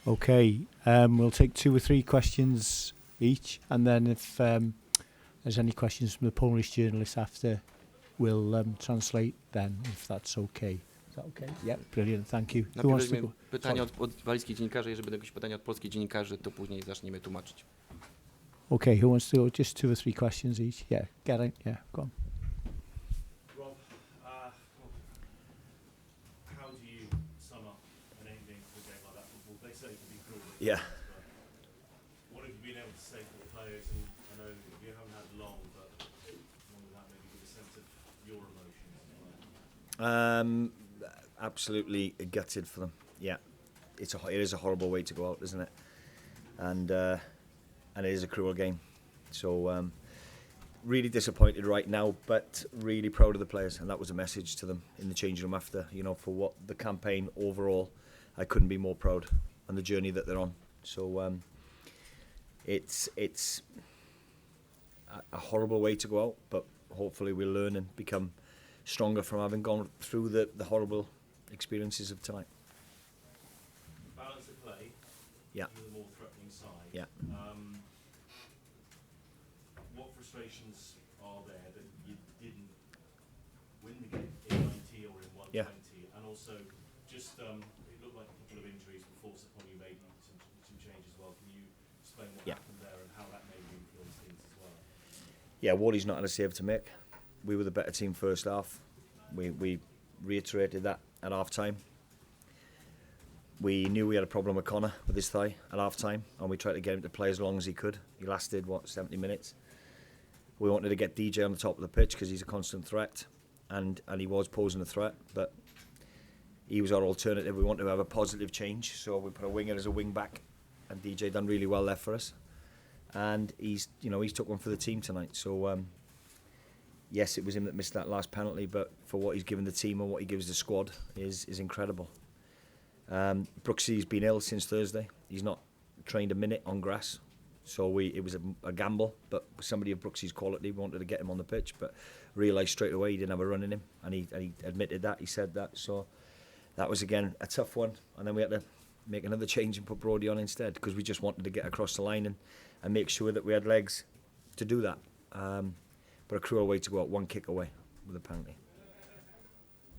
Okay, we'll take 2 or 3 questions each, and then if there's any questions from the Polish journalists after, we'll translate then, if that's okay. Is that okay? Yeah, brilliant, thank you. Who wants to go? Pytania od walijskich dziennikarzy, jeżeli będą jakieś pytania od polskich dziennikarzy, to później zaczniemy tłumaczyć. Okay, who wants to go? Just 2 or 3 questions each. Yeah, Geraint, yeah, go on. Rob, how do you sum up an ending to a game like that football? They say it can be cruel. Yeah. What have you been able to say to the players? And I know you haven't had long, but more than that, maybe give a sense of your emotions. Absolutely gutted for them. Yeah, it is a horrible way to go out, isn't it? And it is a cruel game. So really disappointed right now, but really proud of the players, and that was a message to them in the changing room after. You know, for what the campaign overall, I couldn't be more proud on the journey that they're on. So it's a horrible way to go out, but hopefully we'll learn and become stronger from having gone through the horrible experiences of tonight. Balance of play. Yeah. You're the more threatening side. Yeah. What frustrations are there that you didn't win the game in 90 or in 120? Yeah. And also, just it looked like a couple of injuries were forced upon you, maybe some changes as well. Can you explain what happened there and how that maybe influenced things as well? Yeah, Wardy's not had a save to make. We were the better team first half. We reiterated that at half time. We knew we had a problem with Connor with his thigh at half time, and we tried to get him to play as long as he could. He lasted 70 minutes. We wanted to get DJ on the top of the pitch because he's a constant threat, and he was posing a threat, but he was our alternative. We wanted to have a positive change, so we put a winger as a wing back, and DJ done really well there for us. And he's took one for the team tonight. So yes, it was him that missed that last penalty, but for what he's given the team and what he gives the squad is incredible. Brooksy's been ill since Thursday. He's not trained a minute on grass, so it was a gamble, but somebody of Brooksy's quality, we wanted to get him on the pitch, but realised straight away he didn't have a run in him, and he admitted that, he said that, so that was again a tough one. And then we had to make another change and put Brodie on instead, because we just wanted to get across the line and make sure that we had legs to do that. But a cruel way to go out, one kick away with a penalty.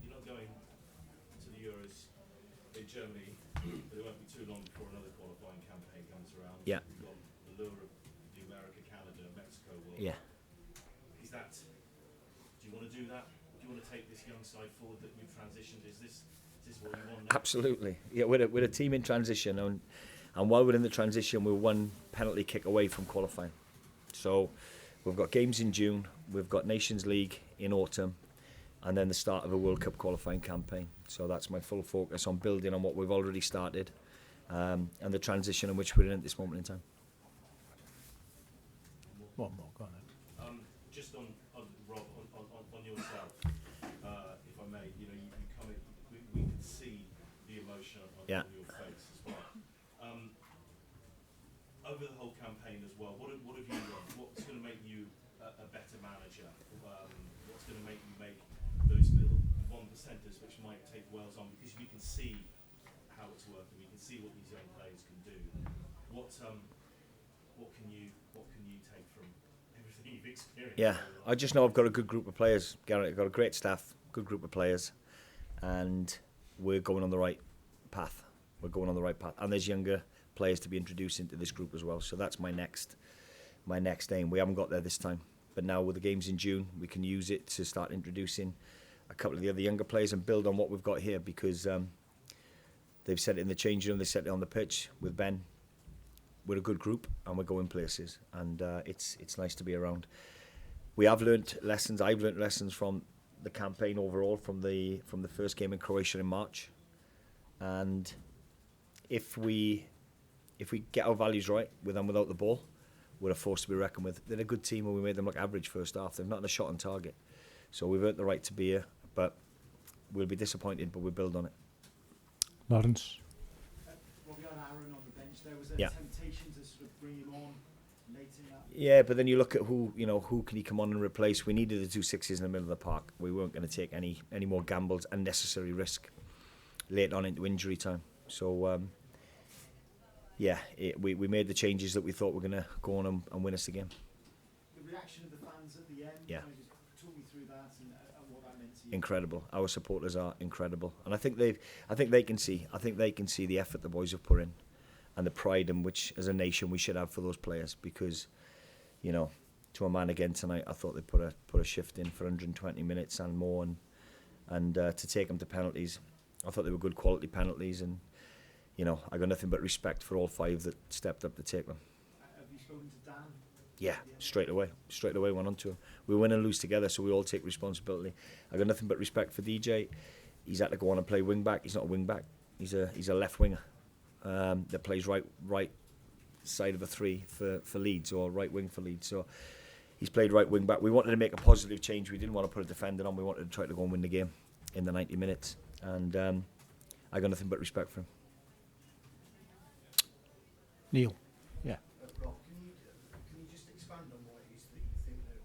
You're not going to the Euros in Germany, but it won't be too long before another qualifying campaign comes around. Yeah. You've got the lure of the America, Canada, Mexico World Yeah. Cup. Do you want to do that? Do you want to take this young side forward that you've transitioned? Is this what you want now? Absolutely. Yeah, we're a team in transition, and while we're in the transition, we're one penalty kick away from qualifying. So we've got games in June, we've got Nations League in autumn, and then the start of a World Cup qualifying campaign. So that's my full focus on building on what we've already started, and the transition in which we're in at this moment in time. One more, go on then. Just on Rob, on yourself, if I may, you come in, we can see the emotion on your face as well. Over the whole campaign as well, what have you learned? What's going to make you a better manager? What's going to make you make those little 1%ers which might take Wales on? Because we can see how it's working, we can see what these young players can do. What can you take from everything you've experienced? Yeah, I just know I've got a good group of players, Geraint. I've got a great staff, good group of players, and we're going on the right path. And there's younger players to be introduced into this group as well. So that's my next aim. We haven't got there this time, but now with the games in June, we can use it to start introducing a couple of the other younger players and build on what we've got here, because they've said it in the changing room, they said it on the pitch with Ben. We're a good group and we're going places, and it's nice to be around. We have learnt lessons. I've learnt lessons from the campaign overall, from the first game in Croatia in March, and if we get our values right, with and without the ball, we're a force to be reckoned with. They're a good team, and we made them look average first half. They've not had a shot on target, so we've earned the right to be here. But we'll be disappointed, but we build on it. Lawrence. Robbie had Aaron on the bench. There was a temptation to sort of bring him on late in that. Yeah, but then you look at who can he come on and replace. We needed the 2 sixes in the middle of the park. We weren't going to take any more gambles, unnecessary risk late on into injury time. So yeah, we made the changes that we thought were going to go on and win us the game. The reaction of the fans at the end, Yeah. just talk me through that and what that meant to you. Incredible. Our supporters are incredible, and I think they can see the effort the boys have put in, and the pride in which, as a nation, we should have for those players. Because, you know, to a man again tonight, I thought they put a shift in for 120 minutes and more, and to take them to penalties, I thought they were good quality penalties, and you know, I got nothing but respect for all 5 that stepped up to take them. Have you spoken to Dan? Yeah, straight away went on to him. We win and lose together, so we all take responsibility. I got nothing but respect for DJ. He's had to go on and play wing back. He's not a wing back. He's a left winger that plays right side of a 3 for Leeds, or right wing for Leeds. So he's played right wing back. We wanted to make a positive change. We didn't want to put a defender on. We wanted to try to go and win the game in the 90 minutes. And I got nothing but respect for him. Neil. Yeah. Rob, can you just expand on why it is that you think that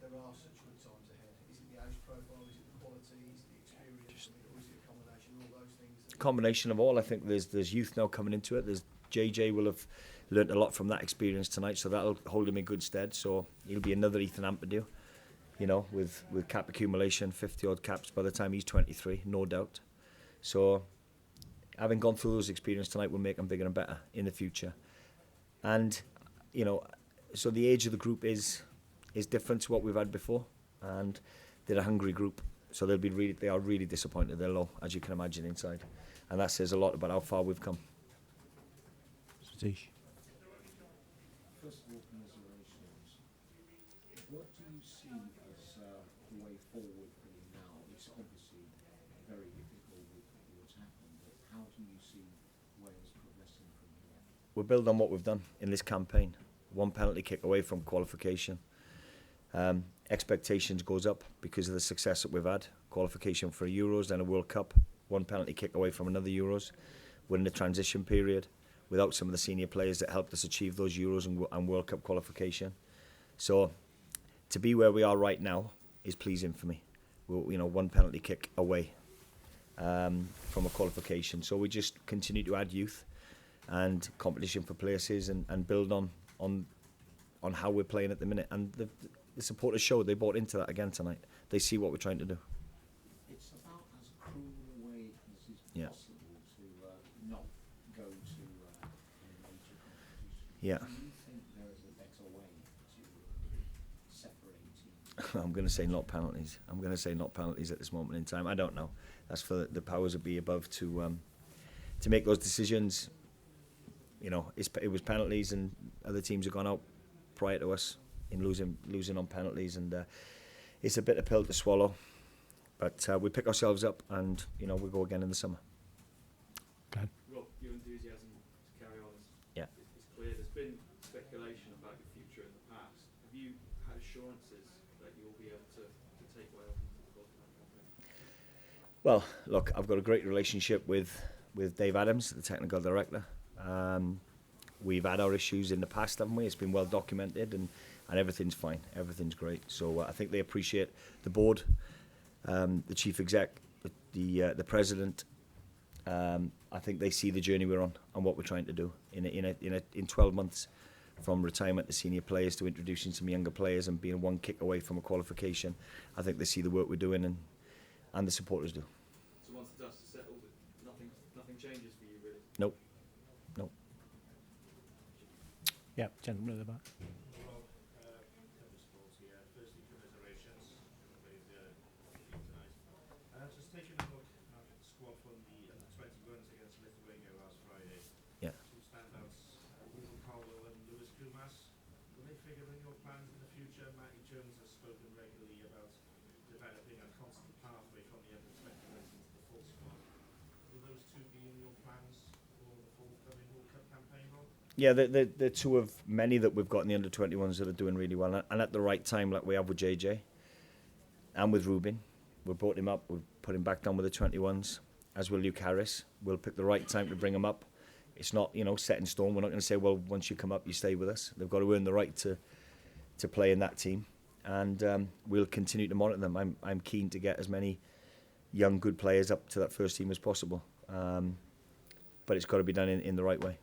there are such good times ahead? Is it the age profile? Is it the quality? Is it the experience? Or is it a combination of all those things? Combination of all. I think there's youth now coming into it. There's JJ will have learnt a lot from that experience tonight, so that'll hold him in good stead. So he'll be another Ethan Ampadu, you know, with cap accumulation, 50 odd caps by the time he's 23, no doubt. So having gone through those experiences tonight will make them bigger and better in the future. And, you know, so the age of the group is different to what we've had before, and they're a hungry group. So they are really disappointed. They're low, as you can imagine, inside, and that says a lot about how far we've come. Satish. First of all, commiserations. What do you see as the way forward for you now? It's obviously very difficult with what's happened, but how do you see Wales progressing from here? We'll build on what we've done in this campaign. 1 penalty kick away from qualification. Expectations goes up because of the success that we've had. Qualification for a Euros, then a World Cup. 1 penalty kick away from another Euros. We're in the transition period without some of the senior players that helped us achieve those Euros and World Cup qualification. So to be where we are right now is pleasing for me. We're, you know, 1 penalty kick away from a qualification. So we just continue to add youth and competition for places and build on how we're playing at the minute. And the supporters showed they bought into that again tonight. They see what we're trying to do. It's about as cruel a way as is Yeah. possible to not go to a major competition. Yeah. Do you think there is a better way to separate teams? I'm going to say not penalties. I'm going to say not penalties at this moment in time. I don't know. That's for the powers that be above to make those decisions. You know, it was penalties, and other teams have gone out prior to us in losing on penalties, and it's a bitter pill to swallow. But we pick ourselves up, and you know, we go again in the summer. Okay. Rob, your enthusiasm to carry on Yeah. is clear. There's been speculation about your future in the past. Have you had assurances that you will be able to take Wales into the World Cup campaign? Well, look, I've got a great relationship with Dave Adams, the technical director. We've had our issues in the past, haven't we? It's been well documented, and everything's fine. Everything's great. So I think they appreciate the board, the chief exec, the president. I think they see the journey we're on and what we're trying to do in 12 months, from retirement to senior players to introducing some younger players and being 1 kick away from a qualification. I think they see the work we're doing, and the supporters do. So once the dust is settled, nothing changes for you, really? Nope. Yeah, gentleman at the back. Rob, Kevin Sports here. Firstly, commiserations. Everybody's team tonight. Just taking a look at the squad from the under-21s against Lithuania last Friday. Yeah. 2 standouts, Rumours and Lewis Rumours. Will they figure in your plans in the future? Matty Jones has spoken regularly about developing a constant pathway from the under-21s into the full squad. Will those 2 be in your plans for the forthcoming World Cup campaign, Rob? Yeah, they're 2 of many that we've got in the under-21s that are doing really well, and at the right time, like we have with JJ and with Ruben. We brought him up, we put him back down with the 21s, as will Luke Harris. We'll pick the right time to bring him up. It's not, you know, set in stone. We're not going to say, well, once you come up, you stay with us. They've got to earn the right to play in that team, and we'll continue to monitor them. I'm keen to get as many young, good players up to that first team as possible, but it's got to be done in the right way.